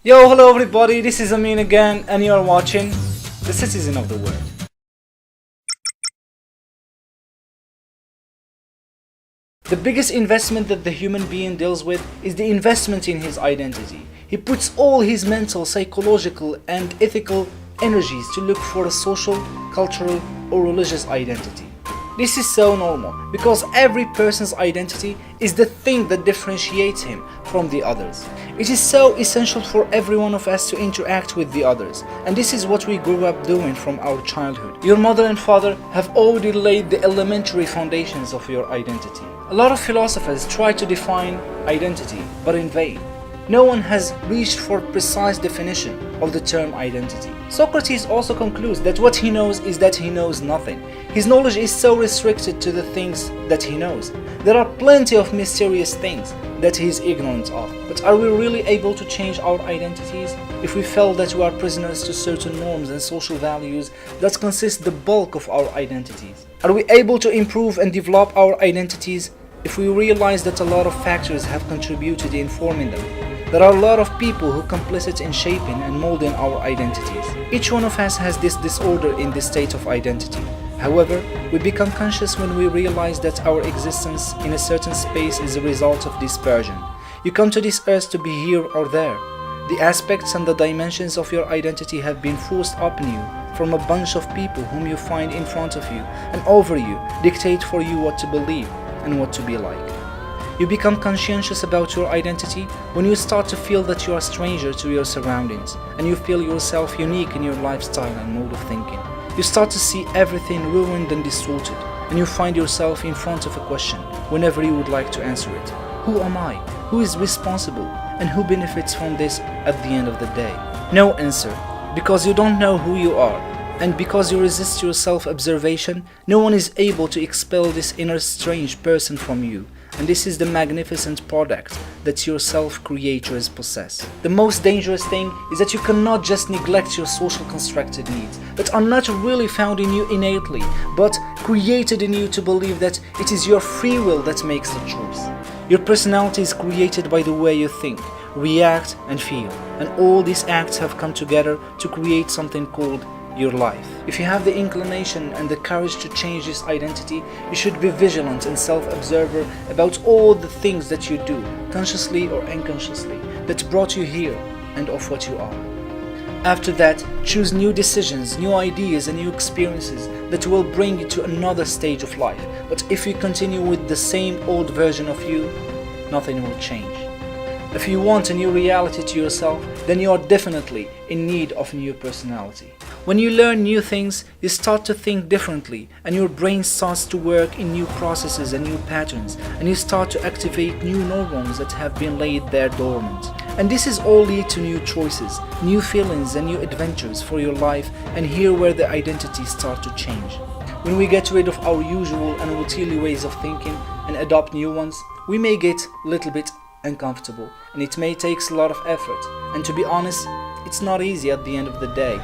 Yo, hello everybody, this is Amin again, and you are watching The Citizen of the World. The biggest investment that the human being deals with is the investment in his identity. He puts all his mental, psychological, and ethical energies to look for a social, cultural, or religious identity. This is so normal because every person's identity is the thing that differentiates him from the others. It is so essential for every one of us to interact with the others, and this is what we grew up doing from our childhood. Your mother and father have already laid the elementary foundations of your identity. A lot of philosophers try to define identity, but in vain. No one has reached for a precise definition of the term identity. Socrates also concludes that what he knows is that he knows nothing. His knowledge is so restricted to the things that he knows. There are plenty of mysterious things that he is ignorant of. But are we really able to change our identities if we feel that we are prisoners to certain norms and social values that consist the bulk of our identities? Are we able to improve and develop our identities if we realize that a lot of factors have contributed in forming them? There are a lot of people who are complicit in shaping and molding our identities. Each one of us has this disorder in this state of identity. However, we become conscious when we realize that our existence in a certain space is a result of dispersion. You come to this earth to be here or there. The aspects and the dimensions of your identity have been forced upon you from a bunch of people whom you find in front of you and over you, dictate for you what to believe and what to be like. You become conscientious about your identity when you start to feel that you are a stranger to your surroundings and you feel yourself unique in your lifestyle and mode of thinking. You start to see everything ruined and distorted, and you find yourself in front of a question whenever you would like to answer it. Who am I? Who is responsible? And who benefits from this at the end of the day? No answer, because you don't know who you are. And because you resist your self-observation, no one is able to expel this inner strange person from you. And this is the magnificent product that your self-creators possess. The most dangerous thing is that you cannot just neglect your social constructed needs that are not really found in you innately, but created in you to believe that it is your free will that makes the choice. Your personality is created by the way you think, react, and feel, and all these acts have come together to create something called your life. If you have the inclination and the courage to change this identity, you should be vigilant and self-observer about all the things that you do, consciously or unconsciously, that brought you here and of what you are. After that, choose new decisions, new ideas and new experiences that will bring you to another stage of life. But if you continue with the same old version of you, nothing will change. If you want a new reality to yourself, then you are definitely in need of a new personality. When you learn new things, you start to think differently, and your brain starts to work in new processes and new patterns, and you start to activate new neurons that have been laid there dormant. And this is all lead to new choices, new feelings and new adventures for your life, and here where the identities start to change. When we get rid of our usual and routine ways of thinking and adopt new ones, we may get a little bit uncomfortable, and it may take a lot of effort, and to be honest, it's not easy at the end of the day.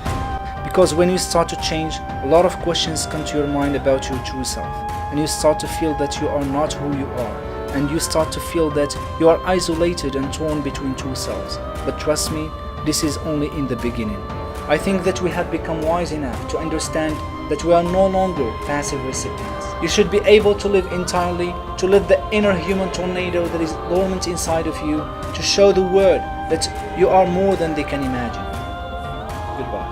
Because when you start to change, a lot of questions come to your mind about your true self, and you start to feel that you are not who you are, and you start to feel that you are isolated and torn between two selves. But trust me, this is only in the beginning. I think that we have become wise enough to understand that we are no longer passive recipients. You should be able to live entirely, to live the inner human tornado that is dormant inside of you, to show the world that you are more than they can imagine. Goodbye.